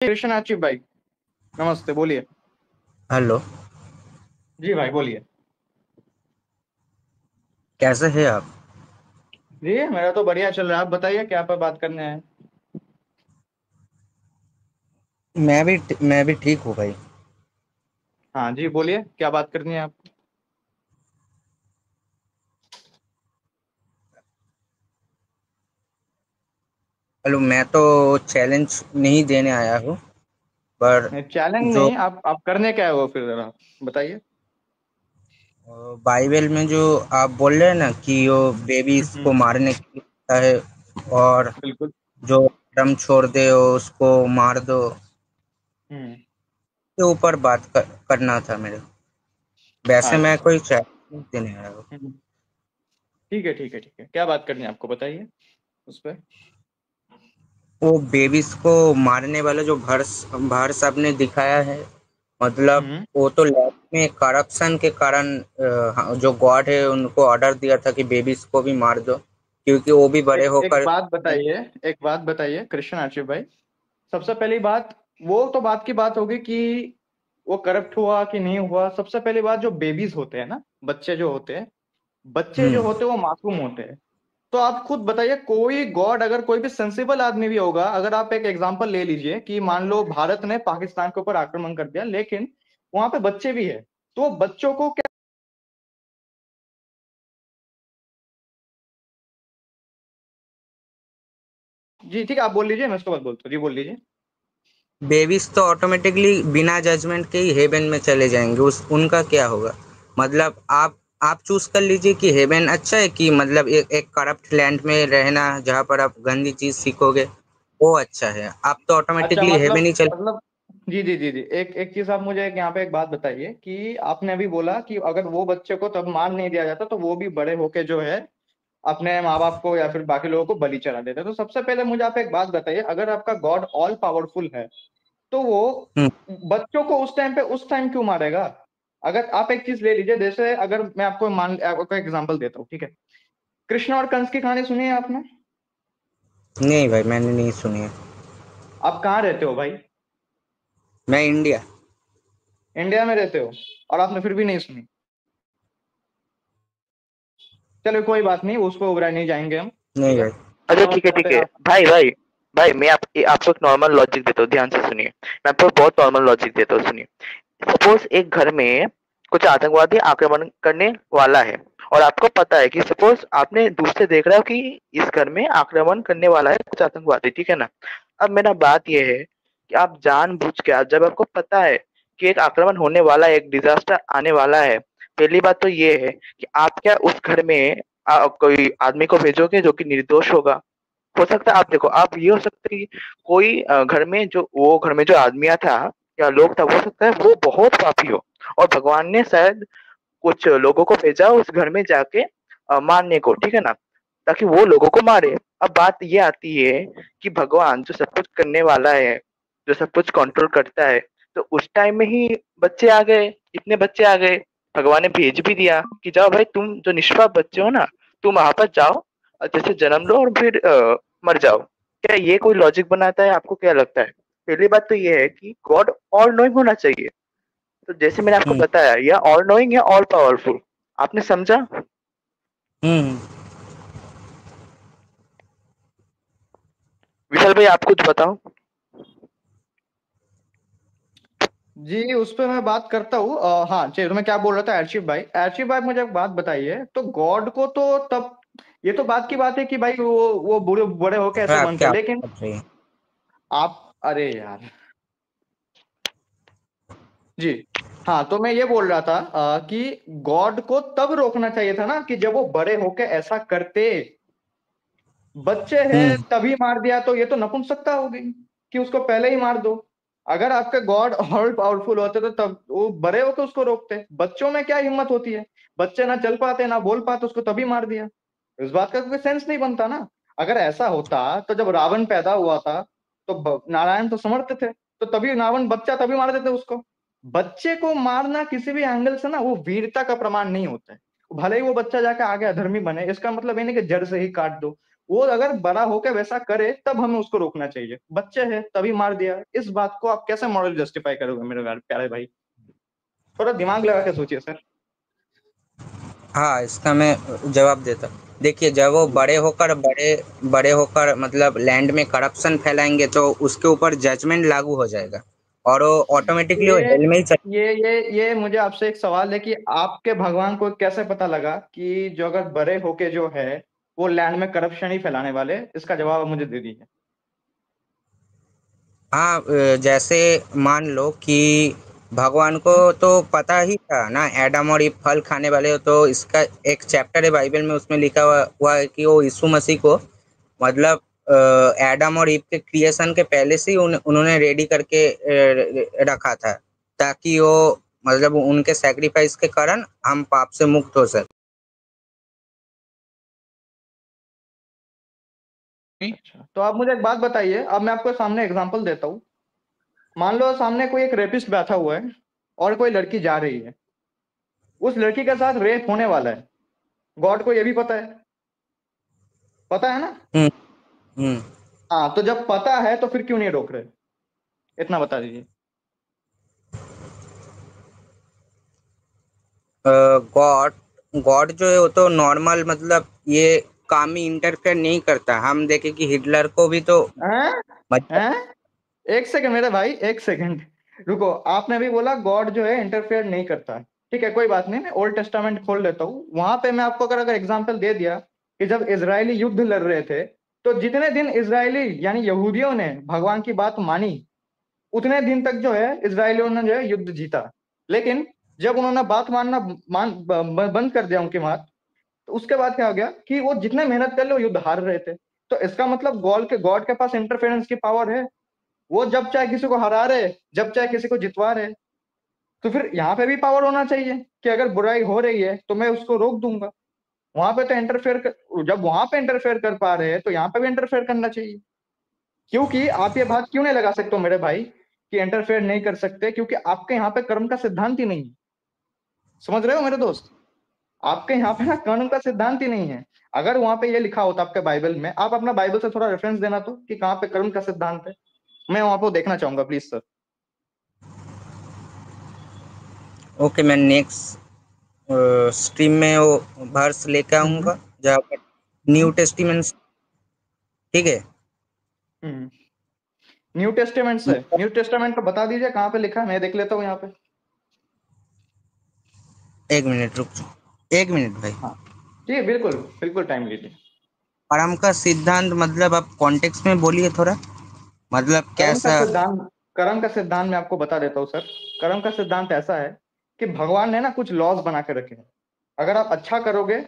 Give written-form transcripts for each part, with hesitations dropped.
कृष्ण आचिफ भाई, नमस्ते, बोलिए। हेलो। जी भाई बोलिए। कैसे हैं आप? जी मेरा तो बढ़िया चल रहा है, आप बताइए क्या पर बात करने हैं। मैं भी ठीक हूँ भाई। हाँ जी बोलिए, क्या बात करनी है आप। हेलो, मैं तो चैलेंज नहीं देने आया हूँ, पर चैलेंज जो नहीं, आप करने क्या है वो, फिर जरा बताइए। बाइबल में जो आप बोल रहे हैं ना कि वो बेबीज को हम्म। मारने के लिए होता है, और बिल्कुल। जो ड्रम छोड़ दे वो उसको मार दो, हम्म। के ऊपर करना था मेरे को। वैसे मैं अच्छा। कोई चैलेंज नहीं देने आया हूँ। हम्म, ठीक है ठीक है ठीक है, क्या बात करनी है आपको, बताइए उस पर। वो बेबीज को मारने वाला जो भर्स आपने दिखाया है, मतलब हम्म। वो तो लैब में करप्शन के कारण हाँ, जो गॉड है उनको ऑर्डर दिया था कि बेबीज को भी मार दो, क्योंकि वो भी बड़े एक होकर। बात बताइए, एक बात बताइए कृष्ण आचिफ भाई। सबसे पहली बात, वो तो बात की बात होगी कि वो करप्ट हुआ कि नहीं हुआ। सबसे पहली बात, जो बेबीज होते हैं ना, बच्चे जो होते हैं, बच्चे जो हम्म। होते हैं वो मासूम होते हैं। तो आप खुद बताइए, कोई गॉड, अगर कोई भी सेंसिबल आदमी भी होगा, अगर आप एक एग्जांपल ले लीजिए कि मान लो भारत ने पाकिस्तान के ऊपर आक्रमण कर दिया, लेकिन वहां पे बच्चे भी है, तो वो बच्चों को क्या। जी ठीक है, आप बोल लीजिए, मैं उसके बाद बोलता हूँ। जी बोल लीजिए। बेबीज तो ऑटोमेटिकली बिना जजमेंट के ही हेवन में चले जाएंगे, उस उनका क्या होगा? मतलब आप चूज कर लीजिए कि हेवन अच्छा है, कि मतलब एक करप्ट लैंड में रहना जहाँ पर आप गंदी चीज सीखोगे, वो अच्छा है। आप तो अच्छा ऑटोमेटिकली हेवन मतलब ही चले। मतलब जी जी जी जी, एक एक चीज आप मुझे यहाँ पे एक बात बताइए कि आपने अभी बोला कि अगर वो बच्चे को तब मान नहीं दिया जाता तो वो भी बड़े होके जो है अपने माँ बाप को या फिर बाकी लोगों को बलि चढ़ा देते। तो सबसे पहले मुझे आप एक बात बताइए, अगर आपका गॉड ऑल पावरफुल है तो वो हम्म। बच्चों को उस टाइम पे उस टाइम क्यों मारेगा। अगर आप एक चीज ले लीजिए, जैसे अगर मैं आपको एग्जांपल देता हूँ, ठीक है। कृष्ण और कंस की कहानी सुनी है आपने। नहीं भाई, मैंने नहीं सुनी है। आप कहाँ रहते हो भाई। मैं इंडिया। इंडिया में रहते हो और आपने फिर भी नहीं सुनी। चलो कोई बात नहीं, उसको उबरा नहीं जाएंगे हम। नहीं ठीक है। भाई। अच्छा तो ठीक है ठीक है। जैसे भाई भाई भाई मैं आपको एक नॉर्मल लॉजिक देता हूँ, ध्यान से सुनिए। मैं आपको बहुत नॉर्मल लॉजिक देता हूँ, सुनिए। सपोज एक घर में कुछ आतंकवादी आक्रमण करने वाला है, और आपको पता है कि सपोज आपने दूर से देख रहा हो कि इस घर में आक्रमण करने वाला है कुछ आतंकवादी, ठीक है ना। अब मेरा बात यह है कि आप जानबूझ के जब आपको पता है कि एक आक्रमण होने वाला है, एक डिजास्टर आने वाला है, पहली बात तो ये है कि आप क्या उस घर में कोई आदमी को भेजोगे जो कि निर्दोष होगा? हो सकता है आप देखो, आप ये हो सकता है कि कोई घर में जो आदमिया था या लोग था, हो सकता है वो बहुत पापी हो, और भगवान ने शायद कुछ लोगों को भेजा उस घर में जाके मारने को, ठीक है ना, ताकि वो लोगों को मारे। अब बात ये आती है कि भगवान जो सब कुछ करने वाला है, जो सब कुछ कंट्रोल करता है, तो उस टाइम में ही बच्चे आ गए, इतने बच्चे आ गए। भगवान ने भेज भी दिया कि जाओ भाई, तुम जो निष्पाप बच्चे हो ना, तुम वहां पर जाओ, जैसे जन्म लो और फिर मर जाओ। क्या ये कोई लॉजिक बनाता है? आपको क्या लगता है? पहली बात तो ये है कि गॉड ऑल नोइंग होना चाहिए। तो जैसे मैंने आपको हम्म। बताया, या ऑल नोइंग या ऑल पावरफुल। आपने समझा? हम्म। विशाल भाई, आप कुछ बताओ। जी उस पर मैं बात करता हूँ। हाँ चलिए, तो मैं क्या बोल रहा था, अर्शिफ भाई, अर्शिफ भाई मुझे एक बात बताइए, तो गॉड को तो तब, ये तो बात की बात है कि भाई वो बूढ़े बड़े होके ऐसे आप बनते क्या हैं, लेकिन कर रही हैं? आप, अरे यार। जी हाँ, तो मैं ये बोल रहा था कि गॉड को तब रोकना चाहिए था ना कि जब वो बड़े होके ऐसा करते। बच्चे हैं हम्म। तभी मार दिया तो ये तो नपुंसकता होगी कि उसको पहले ही मार दो। अगर आपके गॉड ऑल पावरफुल होते तो तब वो बड़े होकर उसको रोकते। बच्चों में क्या हिम्मत होती है, बच्चे ना चल पाते ना बोल पाते, उसको तभी मार दिया। इस बात का कोई सेंस नहीं बनता ना। अगर ऐसा होता तो जब रावण पैदा हुआ था तो नारायण तो समर्थ थे, तो तभी रावण बच्चा तभी मार देते उसको। बच्चे को मारना किसी भी एंगल से ना वो वीरता का प्रमाण नहीं होता है। भले ही वो बच्चा जाके आगे अधर्मी बने, इसका मतलब ये नहीं कि जड़ से ही काट दो। वो अगर बड़ा होकर वैसा करे तब हमें उसको रोकना चाहिए। बच्चे हैं तभी मार दिया, इस बात को आप कैसे मॉरल जस्टिफाई करोगे मेरे प्यारे भाई? थोड़ा दिमाग लगा के सोचिए सर। हाँ, इसका मैं जवाब देता हूँ। देखिए, जब वो जी बड़े बड़े होकर मतलब लैंड में करप्शन फैलाएंगे तो उसके ऊपर जजमेंट लागू हो जाएगा और वो ऑटोमेटिकली वो ये हेल में ही चल। ये मुझे आपसे एक सवाल है कि आपके भगवान को कैसे पता लगा कि जो अगर बड़े होके जो है वो लैंड में करप्शन ही फैलाने वाले? इसका जवाब आप मुझे दे दीजिए। हाँ, जैसे मान लो कि भगवान को तो पता ही था ना एडम और ईव फल खाने वाले हो, तो इसका एक चैप्टर है बाइबल में, उसमें लिखा हुआ है कि वो यीशु मसीह को मतलब एडम और ईव के क्रिएशन के पहले से ही उन्होंने रेडी करके रखा था, ताकि वो मतलब उनके सैक्रिफाइस के कारण हम पाप से मुक्त हो सके। अच्छा, तो आप मुझे एक बात बताइए, अब मैं आपको सामने एग्जांपल देता हूँ। मान लो सामने कोई एक रेपिस्ट बैठा हुआ है और कोई लड़की जा रही है, उस लड़की के साथ रेप होने वाला है, गॉड को ये भी पता है, पता है ना? हम्म। हम्म। हाँ, तो जब पता है तो फिर क्यों नहीं रोक रहे? इतना बता दीजिए। गॉड गॉड जो है वो तो नॉर्मल मतलब ये काम ही इंटरफेयर नहीं करता। हम देखें कि हिटलर को भी तो हैं? मतलब। हैं? एक सेकंड मेरे भाई, एक सेकंड रुको। आपने भी बोला गॉड जो है इंटरफेयर नहीं करता है। ठीक है, कोई बात नहीं, मैं ओल्ड टेस्टामेंट खोल लेता हूँ, वहां पे मैं आपको अगर अगर एग्जांपल दे दिया कि जब इजरायली युद्ध लड़ रहे थे, तो जितने दिन इजरायली यानी यहूदियों ने भगवान की बात मानी, उतने दिन तक जो है इजरायलियों ने जो है युद्ध जीता। लेकिन जब उन्होंने बात मानना बंद कर दिया उनकी बात, तो उसके बाद क्या हो गया कि वो जितने मेहनत कर ले वो युद्ध हार रहे थे। तो इसका मतलब गॉड के पास इंटरफेरेंस की पावर है। वो जब चाहे किसी को हरा रहे, जब चाहे किसी को जितवा रहे। तो फिर यहाँ पे भी पावर होना चाहिए कि अगर बुराई हो रही है तो मैं उसको रोक दूंगा। वहां पे तो जब वहां पे इंटरफेयर कर पा रहे हैं तो यहाँ पे भी इंटरफेयर करना चाहिए। क्योंकि आप ये बात क्यों नहीं लगा सकते हो मेरे भाई कि इंटरफेयर नहीं कर सकते? क्योंकि आपके यहाँ पे कर्म का सिद्धांत ही नहीं है। समझ रहे हो मेरे दोस्त? आपके यहाँ पे ना कर्म का सिद्धांत ही नहीं है। अगर वहां पे ये लिखा होता आपके बाइबल में, आप अपना बाइबल से थोड़ा रेफरेंस देना तो कि कहाँ पे कर्म का सिद्धांत है। मैं वहां पे देखना चाहूंगा प्लीज सर। ओके, मैं नेक्स्ट स्ट्रीम में वो वर्स लेकर हम्म आऊंगा जहाँ पर न्यू हम्म टेस्टिमेंट। ठीक है। हम्म न्यू टेस्टामेंट से, न्यू टेस्टामेंट को बता दीजिए कहाँ पे लिखा है, मैं देख लेता हूँ यहाँ पे। एक मिनट रुक जाओ, एक मिनट भाई। हाँ जी, बिल्कुल बिल्कुल टाइम लीजिए। परम का सिद्धांत मतलब आप कॉन्टेक्स्ट में बोलिए थोड़ा, मतलब कर्म का कैसा। सिद्धांत, कर्म का सिद्धांत मैं आपको बता देता हूँ सर। कर्म का सिद्धांत ऐसा है कि भगवान ने ना कुछ लॉज बना के रखे हैं। अगर आप अच्छा करोगे,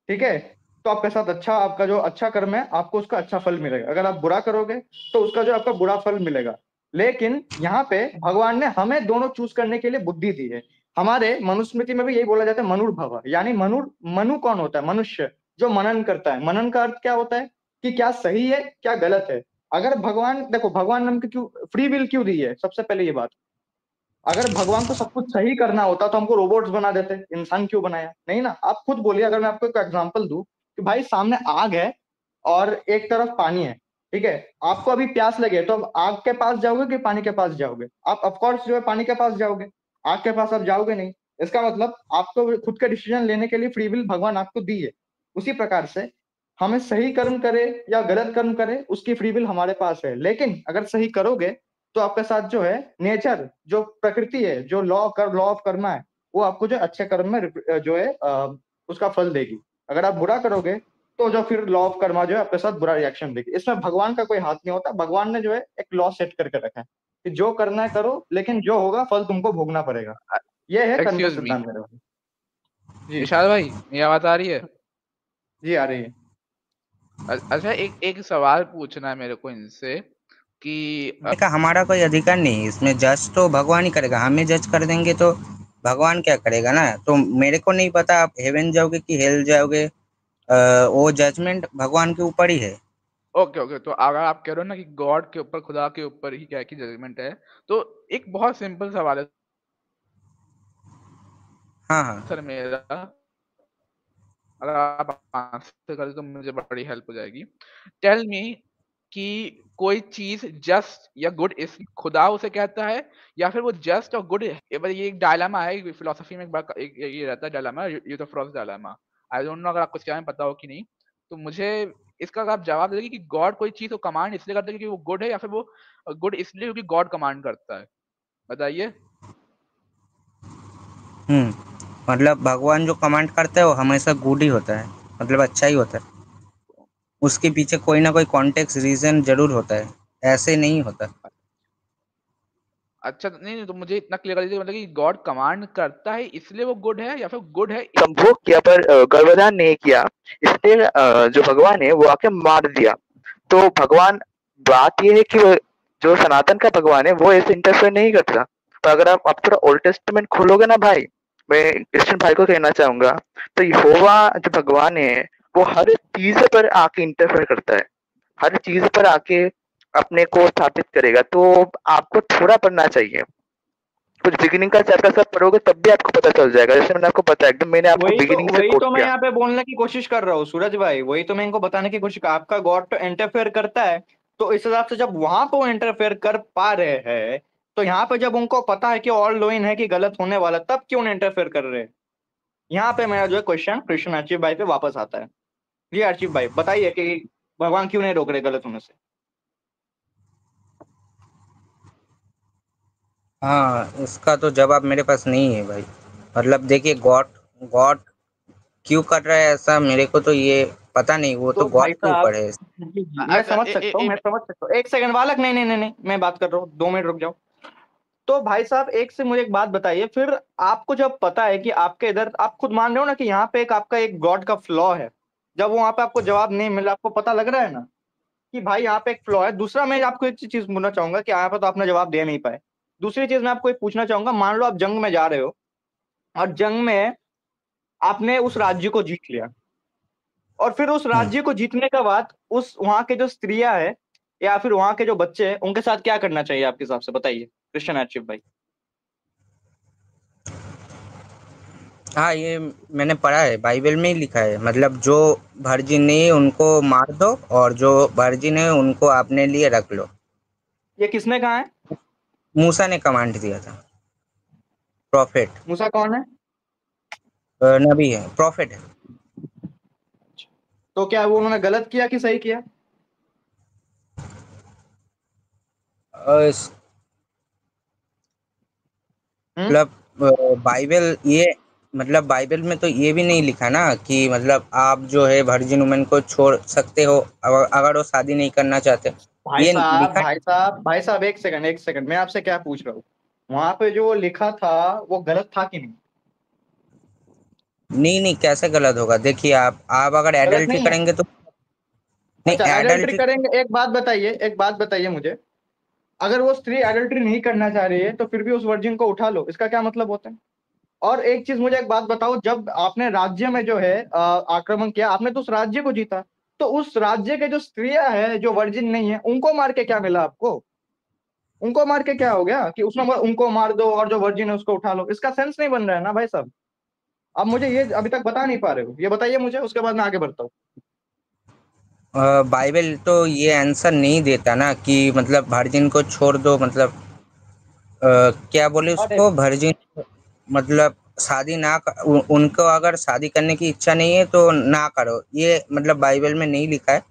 ठीक है, तो आपके साथ अच्छा, आपका जो अच्छा कर्म है आपको उसका अच्छा फल मिलेगा। अगर आप बुरा करोगे तो उसका जो आपका बुरा फल मिलेगा। लेकिन यहाँ पे भगवान ने हमें दोनों चूज करने के लिए बुद्धि दी है। हमारे मनुस्मृति में भी यही बोला जाता है मनुर्भव, यानी मनु कौन होता है? मनुष्य जो मनन करता है। मनन का अर्थ क्या होता है कि क्या सही है क्या गलत है। अगर भगवान, देखो भगवान ने हमको क्यों फ्री विल क्यों दी है, सबसे पहले ये बात। अगर भगवान को सब कुछ सही करना होता तो हमको रोबोट्स बना देते, इंसान क्यों बनाया? नहीं ना। आप खुद बोलिए, अगर मैं आपको एक एग्जांपल दूं कि भाई सामने आग है और एक तरफ पानी है, ठीक है, आपको अभी प्यास लगे तो अब आग के पास जाओगे कि पानी के पास जाओगे? आप ऑफकोर्स जो है पानी के पास जाओगे, आग के पास आप जाओगे नहीं। इसका मतलब आपको खुद का डिसीजन लेने के लिए फ्री विल भगवान आपको दी है। उसी प्रकार से हमें सही कर्म करे या गलत कर्म करे उसकी फ्री विल हमारे पास है। लेकिन अगर सही करोगे तो आपके साथ जो है नेचर, जो प्रकृति है, जो लॉ ऑफ कर्मा है, वो आपको जो अच्छे कर्म में जो है उसका फल देगी। अगर आप बुरा करोगे तो जो फिर लॉ ऑफ कर्मा जो है आपके साथ बुरा रिएक्शन देगी। इसमें भगवान का कोई हाथ नहीं होता। भगवान ने जो है एक लॉ सेट करके रखा है कि जो करना है करो, लेकिन जो होगा फल तुमको भोगना पड़ेगा। यह है कर्म का एक्सक्यूज मी, सिद्धांत मेरे भाई। जी विशाल भाई, मेरी आवाज आ रही है? जी, आ रही है। अच्छा, एक एक सवाल पूछना है मेरे को इनसे कि का हमारा कोई अधिकार नहीं है इसमें। जज तो भगवान ही करेगा, हमें जज कर देंगे तो भगवान क्या करेगा ना। तो मेरे को नहीं पता आप हेवन जाओगे कि हेल जाओगे, वो जजमेंट भगवान के ऊपर ही है। ओके ओके, तो अगर आप कह रहे हो ना कि गॉड के ऊपर, खुदा के ऊपर ही क्या की जजमेंट है, तो एक बहुत सिंपल सवाल है हाँ हाँ। सर मेरा अगर आप आंसर कर दे तो मुझे बड़ी हेल्प हो जाएगी। टेल मी कि कोई चीज जस्ट या गुड इस खुदा उसे कहता है या फिर वो जस्ट और गुड ये एक डायलेमा है फिलोसफी में, एक ये रहता है dilemma, Euthyphro's dilemma. I don't know अगर आपको इसके बारे में पता हो कि नहीं, तो मुझे इसका अगर आप जवाब देंगे कि गॉड कोई चीज को कमांड इसलिए करता है क्योंकि वो गुड है, या फिर वो गुड इसलिए क्योंकि गॉड कमांड करता है, बताइए। मतलब भगवान जो कमांड करता है वो हमेशा गुड ही होता है, मतलब अच्छा ही होता है। उसके पीछे कोई ना कोई कॉन्टेक्स्ट रीजन जरूर होता है, ऐसे नहीं होता। अच्छा, नहीं तो मुझे इतना क्लियर कर दीजिए, मतलब कि गॉड कमांड करता है इसलिए वो गुड है, या फिर गुड है संभोग किया पर गर्भधारण नहीं किया, इसलिए जो भगवान है वो आके मार दिया। तो भगवान, बात ये है कि जो सनातन का भगवान है वो ऐसे इंटरफेयर नहीं करता। तो अगर आप थोड़ा ओल्ड टेस्टमेंट खोलोगे ना भाई, मैं क्रिश्चियन भाई को कहना चाहूंगा, तो यहोवा जो भगवान है वो हर चीज पर आके इंटरफेयर करता है, हर चीज पर आके अपने को स्थापित करेगा। तो आपको थोड़ा पढ़ना चाहिए, कुछ बिगिनिंग का चैप्टर सब पढ़ोगे तब भी आपको पता चल जाएगा। जैसे मैंने आपको बताया, एकदम मैंने आपको बिगिनिंग से वही कोट तो मैं किया। यहाँ पे बोलने की कोशिश कर रहा हूँ सूरज भाई, वही तो मैं इनको बताने की कोशिश, आपका गॉड तो इंटरफेयर करता है, तो इस हिसाब से जब वहां पे वो इंटरफेयर कर पा रहे हैं, तो यहाँ पे जब उनको पता है कि ऑल नोइंग है कि गलत होने वाला, तब क्यों इंटरफेयर कर रहे हैं? यहाँ पे मेरा जो है क्वेश्चन कृष्ण अर्चिव भाई पे वापस आता है। जी अर्चिव भाई बताइए कि भगवान क्यों नहीं रोक रहे गलत होने से? हाँ, इसका तो जवाब मेरे पास नहीं है भाई। मतलब देखिए, गॉड गॉड क्यों कर रहा है ऐसा, मेरे को तो ये पता नहीं, वो तो तो गॉड भाई के ऊपर साहब, है। जी जी मैं समझ सकता हूँ, मैं समझ सकता हूँ। एक सेकंड बालक, नहीं नहीं नहीं नहीं, मैं बात कर रहा हूँ, 2 मिनट रुक जाओ। तो भाई साहब एक से मुझे एक बात बताइए, फिर आपको जब पता है कि आपके इधर, आप खुद मान रहे हो ना कि यहाँ पे एक आपका एक गॉड का फ्लॉ है, जब वो वहां पे आपको जवाब नहीं मिला, आपको पता लग रहा है ना कि भाई यहाँ पे एक फ्लॉ है। दूसरा मैं आपको एक चीज बोलना चाहूंगा कि यहाँ पे तो आपने जवाब दे नहीं पाए। दूसरी चीज मैं आपको एक पूछना चाहूंगा, मान लो आप जंग में जा रहे हो, और जंग में आपने उस राज्य को जीत लिया, और फिर उस हम्म राज्य को जीतने के बाद उस वहां के जो स्त्रियां है या फिर वहां के जो बच्चे हैं, उनके साथ क्या करना चाहिए आपके हिसाब से, बताइए कृष्ण आर्चिव भाई। हाँ, ये मैंने पढ़ा है, बाइबल में ही लिखा है। मतलब जो वर्जिन नहीं है उनको मार दो, और जो वर्जिन है उनको अपने लिए रख लो। ये किसने कहा है? मूसा ने कमांड दिया था। प्रॉफिट, मूसा कौन है? नबी है, प्रॉफिट है। तो क्या वो उन्होंने गलत किया कि सही किया? इस हम्म। मतलब बाइबल ये, मतलब बाइबल में तो ये भी नहीं लिखा ना कि मतलब आप जो है वर्जिन वुमेन को छोड़ सकते हो अगर वो शादी नहीं करना चाहते। भाई ये साहब लिखा भाई साहब भाई साहब, एक सेकंड एक सेकंड, मैं आपसे क्या पूछ रहा हूँ, वहां पे जो लिखा था वो गलत था कि नहीं? नहीं, नहीं, कैसे गलत होगा? देखिए, आप अगर गलत एडल्ट्री नहीं है? करेंगे तो नहीं, अच्छा एडल्ट्री एडल्ट्री करेंगे, एक बात बताइए मुझे, अगर वो स्त्री एडल्ट्री नहीं करना चाह रही है तो फिर भी उस वर्जिन को उठा लो, इसका क्या मतलब होता है? और एक चीज मुझे एक बात बताओ, जब आपने राज्य में जो है आक्रमण किया, आपने तो उस राज्य को जीता, तो उस राज्य के जो स्त्रियां हैं जो वर्जिन नहीं है, उनको मार के क्या मिला आपको? उनको मार के क्या हो गया कि उसमें उनको मार दो और जो वर्जिन है उसको उठा लो? इसका सेंस नहीं बन रहा है ना भाई साहब। आप मुझे ये अभी तक बता नहीं पा रहे हो, ये बताइए मुझे, उसके बाद मैं आगे बढ़ता हूँ। बाइबल तो ये आंसर नहीं देता ना कि मतलब वर्जिन को छोड़ दो, मतलब क्या बोले अरे उसको, वर्जिन मतलब शादी ना उनको अगर शादी करने की इच्छा नहीं है तो ना करो, ये मतलब बाइबल में नहीं लिखा है।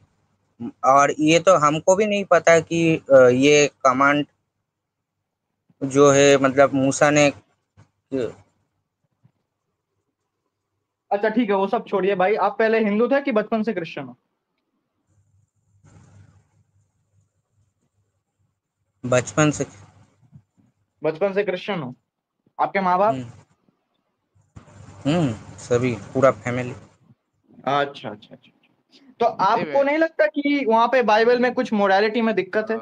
और ये तो हमको भी नहीं पता कि ये कमांड जो है मतलब मूसा ने। अच्छा ठीक है, वो सब छोड़िए भाई, आप पहले हिंदू थे कि बचपन से क्रिश्चियन हो? बचपन से। बचपन से क्रिश्चियन हो? आपके माँ बाप? हम्म सभी, पूरा फैमिली। अच्छा अच्छा अच्छा। तो आपको नहीं लगता कि वहां पे बाइबल में कुछ मोरालिटी में दिक्कत है?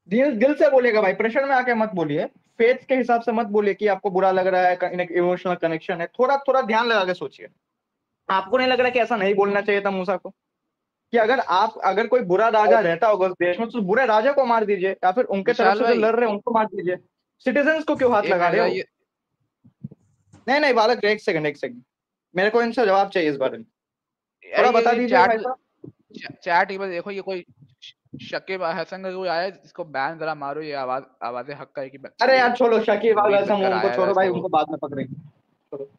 दिल दिल से बोलिएगा भाई, प्रेशर में आके मत बोलिए, फेथ के हिसाब से मत बोलिए कि आपको बुरा लग रहा है, इमोशनल कनेक्शन है, थोड़ा थोड़ा ध्यान लगा के सोचिए। आपको नहीं लग रहा कि ऐसा नहीं बोलना चाहिए था मूसा को, कि अगर कोई बुरा राजा रहता होगा उस देश में, तो उस बुरे राजा को मार दीजिए, या फिर उनके तरफ विशाल से जो भाई, लड़ रहे हैं उनको मार दीजिए। सिटीजन्स को क्यों हाथ ये लगा रहे मेरा हो? नहीं नहीं बालक, एक सेकंड, मेरे को इनसे जवाब चाहिए इस बारे में, थोड़ा बता ये दीजिए भाई साहब। चैट टेबल देखो, ये कोई शकीब हसन का कोई आया है, इसको बैन जरा मारो, ये आवाज़ हक का है कि अरे यार छोड़ो, शकीब अल रीड हसन कर उनको आया है छोड़ो भाई, इसको। उनको बाद में पकड़ेंगे, छोड़ो।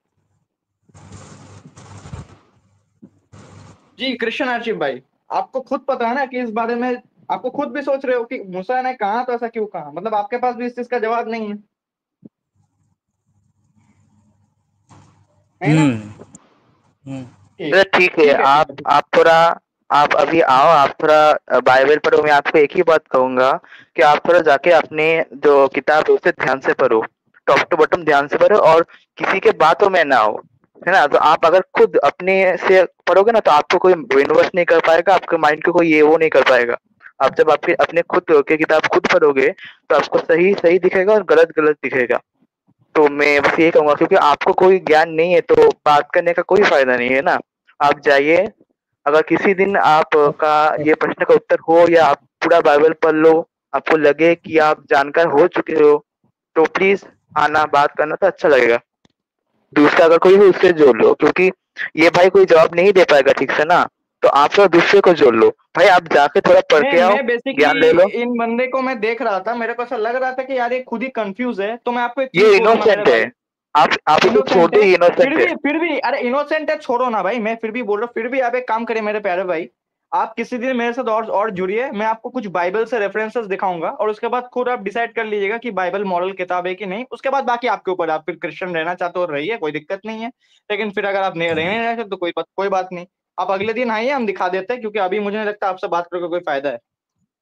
जी कृष्ण आर्चिव भाई, आपको खुद पता है ना कि इस बारे में, आपको खुद भी सोच रहे हो कि मूसा ने कहा तो ऐसा क्यों कहा, मतलब आपके पास भी इस चीज का जवाब नहीं है, नहीं ना? चलो ठीक है, ठीक है ठीक है ठीक आप थोड़ा, आप अभी आओ, आप थोड़ा बाइबल पढ़ो। मैं आपको एक ही बात कहूंगा कि आप थोड़ा जाके अपने जो किताब है उसे ध्यान से पढ़ो, टॉप टू बॉटम ध्यान से पढ़ो, और किसी के बातों में ना हो, है ना? तो आप अगर खुद अपने से पढ़ोगे ना, तो आपको कोई ब्रेन वॉश नहीं कर पाएगा, आपके माइंड को कोई ये वो नहीं कर पाएगा। आप जब आपके अपने खुद के किताब खुद पढ़ोगे, तो आपको सही सही दिखेगा और गलत गलत दिखेगा। तो मैं बस यही कहूंगा, क्योंकि आपको कोई ज्ञान नहीं है तो बात करने का कोई फायदा नहीं है ना। आप जाइए, अगर किसी दिन आपका ये प्रश्न का उत्तर हो, या आप पूरा बाइबल पढ़ लो, आपको लगे कि आप जानकार हो चुके हो, तो प्लीज आना, बात करना, तो अच्छा लगेगा। दूसरा अगर कोई हो उससे जोड़ लो, क्योंकि ये भाई कोई जवाब नहीं दे पाएगा ठीक से ना, तो आप थोड़ा दूसरे को जोड़ लो। भाई आप जाके थोड़ा पढ़ के आओ, मैं बेसिकली ज्ञान ले लो। इन बंदे को मैं देख रहा था, मेरे को ऐसा लग रहा था कि यार ये खुद ही कंफ्यूज है, तो मैं आपको एक ये चीज बोलूंगा मेरे इनोसेंट है, भाई। आप इसे छोड़ इनोसेंट दो, है, ये इनोसेंट है। फिर भी अरे इनोसेंट है छोड़ो ना भाई, मैं फिर भी बोल रहा हूँ, फिर भी आप एक काम करिए मेरे प्यारे भाई, आप किसी दिन मेरे साथ और जुड़िए, मैं आपको कुछ बाइबल से रेफरेंसेस दिखाऊंगा, और उसके बाद खुद आप डिसाइड कर लीजिएगा कि बाइबल मॉरल किताब है कि नहीं, उसके बाद बाकी आपके ऊपर, आप फिर क्रिश्चियन रहना चाहते हो रहिए, कोई दिक्कत नहीं है, लेकिन फिर अगर आप नहीं रहने नहीं चाहते तो कोई बात नहीं, आप अगले दिन आइए, हम दिखा देते हैं, क्योंकि अभी मुझे नहीं लगता आपसे बात करके कोई फायदा है,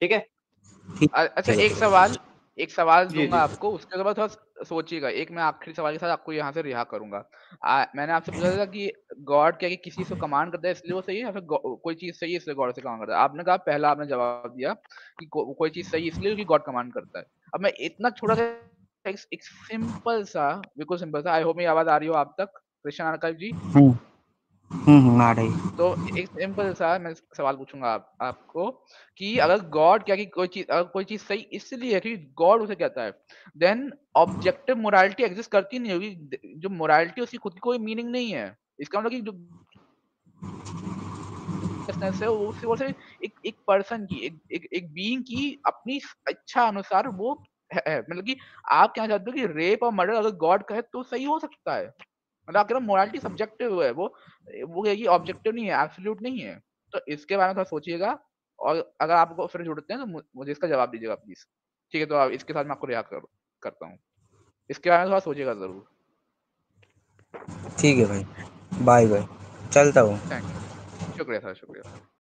ठीक है? अच्छा, एक सवाल जी दूंगा जी आपको, उसके बाद थोड़ा सोचिएगा। एक मैं आखिरी सवाल के साथ आपको यहाँ से रिहा करूंगा। मैंने आपसे पूछा था कि गॉड क्या कि किसी से कमांड करता है इसलिए वो सही है, या फिर कोई चीज सही है इसलिए गॉड से कमांड करता है? आपने कहा, पहला आपने जवाब दिया कि कोई चीज सही इसलिए क्योंकि गॉड कमांड करता है। अब मैं इतना छोटा सा एक सिंपल सा, बिल्कुल सिंपल सा, आई होप मेरी आवाज आ रही हो आप तक, कृष्ण आर्काइव जी। आ रही। तो एक सिंपल सा मैं सवाल पूछूंगा आपको कि अगर गॉड क्या कि कोई चीज सही इसलिए है क्योंकि गॉड उसे कहता है, देन ऑब्जेक्टिव मोरालिटी एग्जिस्ट करती नहीं होगी। जो मोरालिटी उसकी खुद की कोई मीनिंग नहीं है। इसका मतलब कि जो business है वो सिर्फ एक पर्सन की, एक बीइंग की अपनी इच्छा अनुसार वो है। मतलब कि आप क्या चाहते हो कि रेप और मर्डर अगर गॉड कहे तो सही हो सकता है? मतलब आप कह रहे हो मोरालिटी सब्जेक्टिव है, वो है कि ऑब्जेक्टिव नहीं है, एब्सोल्यूट नहीं है। तो इसके बारे में थोड़ा सोचिएगा, और अगर आपको फिर जुड़ते हैं तो मुझे इसका जवाब दीजिएगा प्लीज। ठीक है, तो आप इसके साथ मैं आपको करता हूँ। इसके बारे में थोड़ा सोचिएगा जरूर। ठीक है भाई, बाय बाय, चलता हूँ। थैंक यू, शुक्रिया सर, शुक्रिया।